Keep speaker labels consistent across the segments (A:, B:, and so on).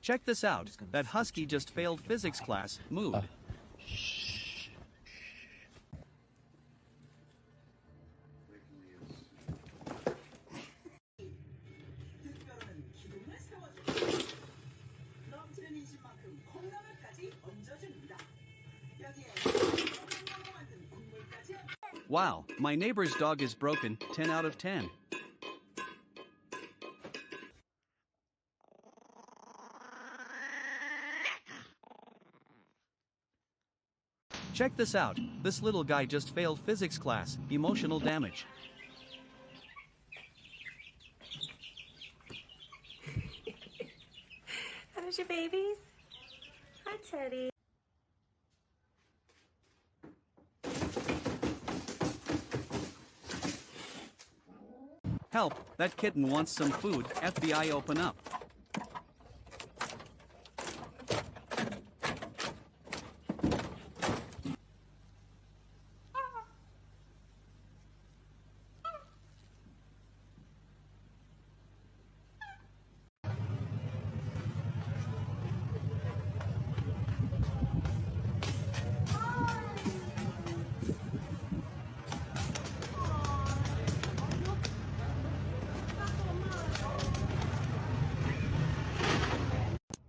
A: Check this out. That husky just failed physics class. Mood. Wow, my neighbor's dog is broken. 10 out of 10. Check this out. This little guy just failed physics class. Emotional damage.
B: Are those your babies? Hi, Teddy.
A: Help, that kitten wants some food. FBI, open up.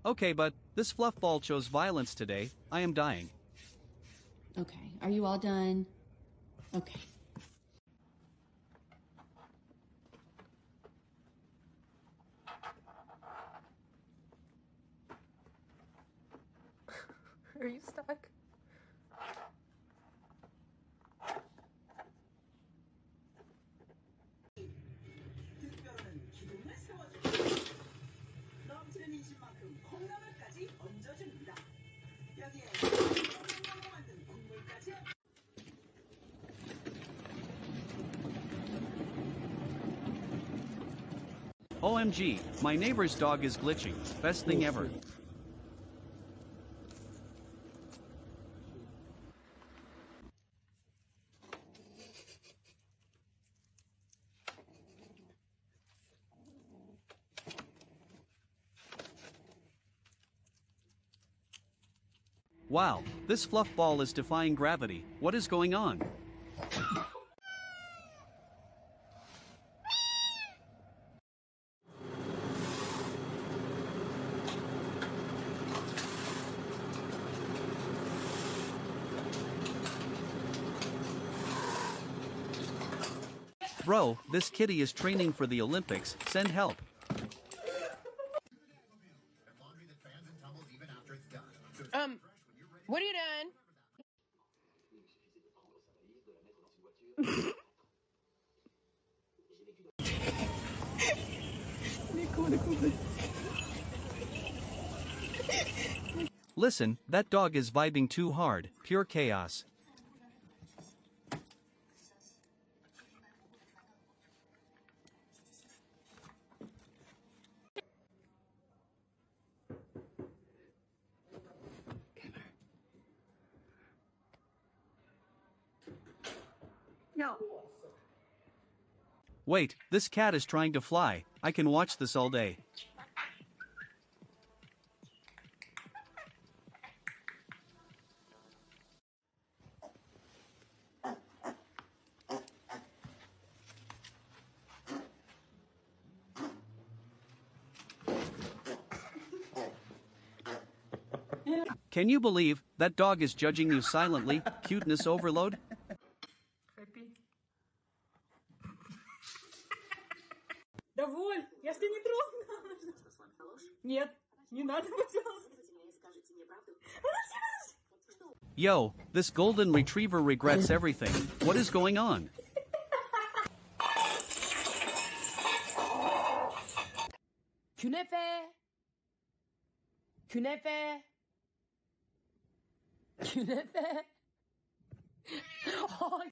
A: Okay, but this fluff ball chose violence today. I am dying.
C: Okay, are you all done? Okay.
D: Are you stuck?
A: OMG, my neighbor's dog is glitching. Best thing ever. Wow, this fluff ball is defying gravity. What is going on? Bro, this kitty is training for the Olympics. Send help.
D: What are you doing?
A: Listen, that dog is vibing too hard. Pure chaos.
B: No.
A: Wait, this cat is trying to fly. I can watch this all day. Can you believe that dog is judging you silently? Cuteness overload?
E: Доволь, я ж тебя не трогала. Нет, не надо, пожалуйста.
A: Yo, this golden retriever regrets everything. What is going on?
D: Künefe. Künefe. Künefe. Oh.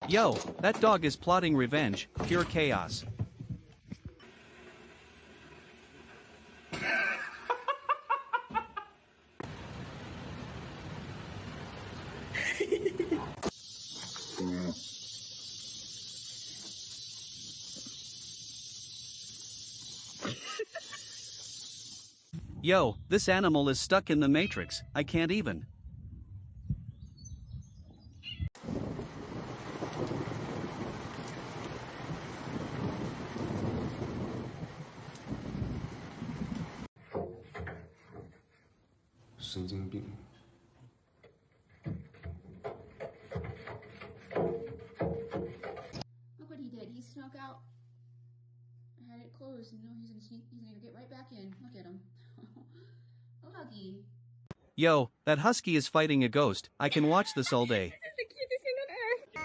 A: Yo, that dog is plotting revenge. Pure chaos. Yo, this animal is stuck in the matrix, I can't even.
C: Look what he did. He snuck out. I had it closed, and he's gonna get right back in. Look at him. Lucky.
A: Yo, that husky is fighting a ghost, I can watch this all day.
E: The cutest thing on earth.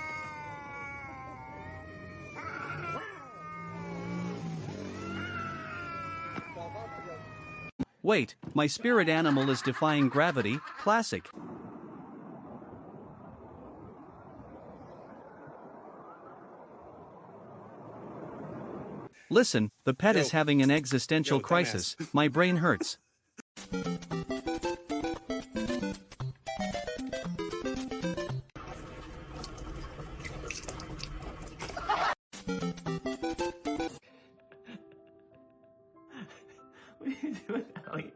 A: Wait, my spirit animal is defying gravity, classic. Listen, the pet is having an existential crisis, my brain hurts.
F: What are you doing, Ellie?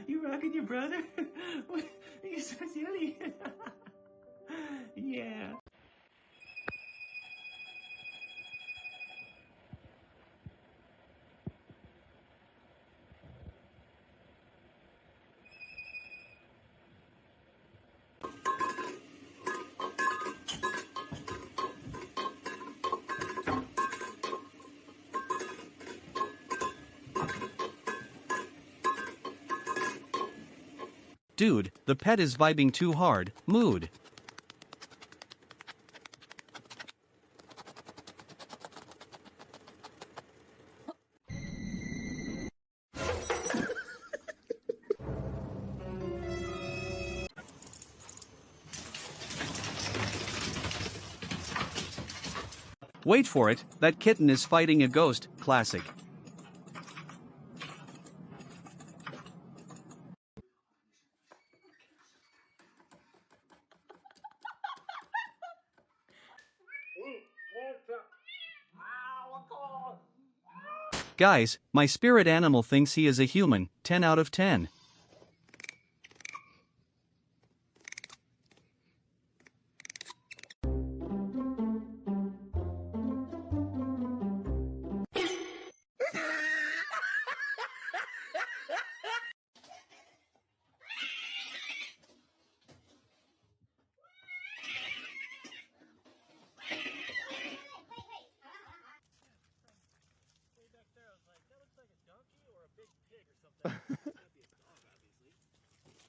F: You rocking your brother? What? You're so silly. Yeah.
A: Dude, the pet is vibing too hard, mood. Wait for it, that kitten is fighting a ghost, classic. Guys, my spirit animal thinks he is a human, 10 out of 10.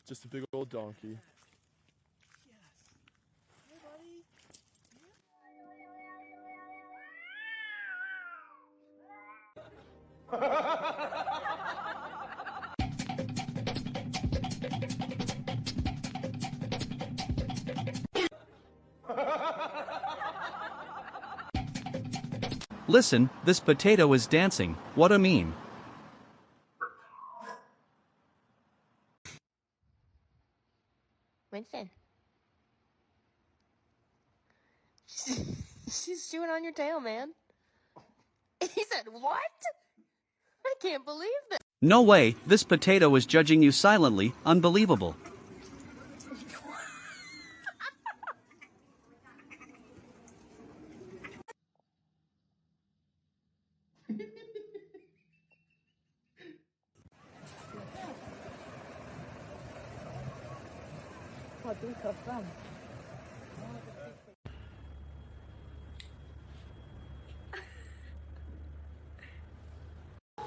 G: Just a big old donkey.
A: Listen, this potato is dancing, what a meme.
D: Winston. She's chewing on your tail, man. He said, what? I can't believe this.
A: No way, this potato is judging you silently, unbelievable.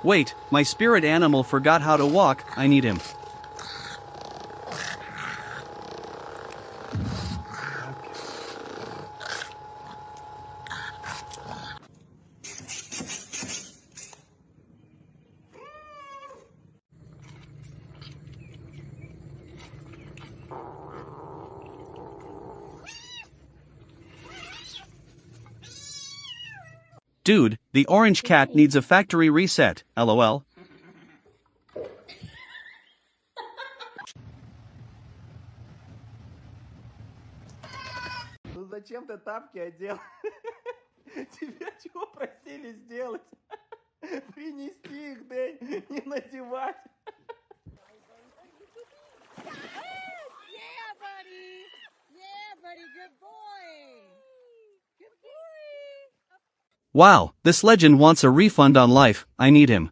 A: Wait, my spirit animal forgot how to walk, I need him. Dude, the orange cat needs a factory reset, lol.
F: Ну зачем ты тапки одел? Тебя чего просили сделать? Принести их, Дэнь, не надевать.
A: Wow, this legend wants a refund on life, I need him.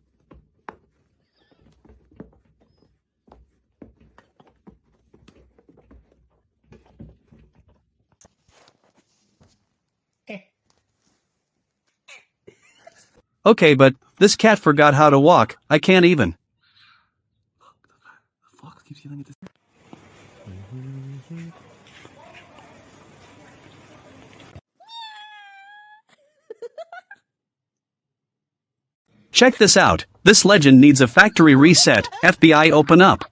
A: Okay, but this cat forgot how to walk, I can't even.
G: Fox keeps yelling at this.
A: Check this out, this legend needs a factory reset, FBI open up.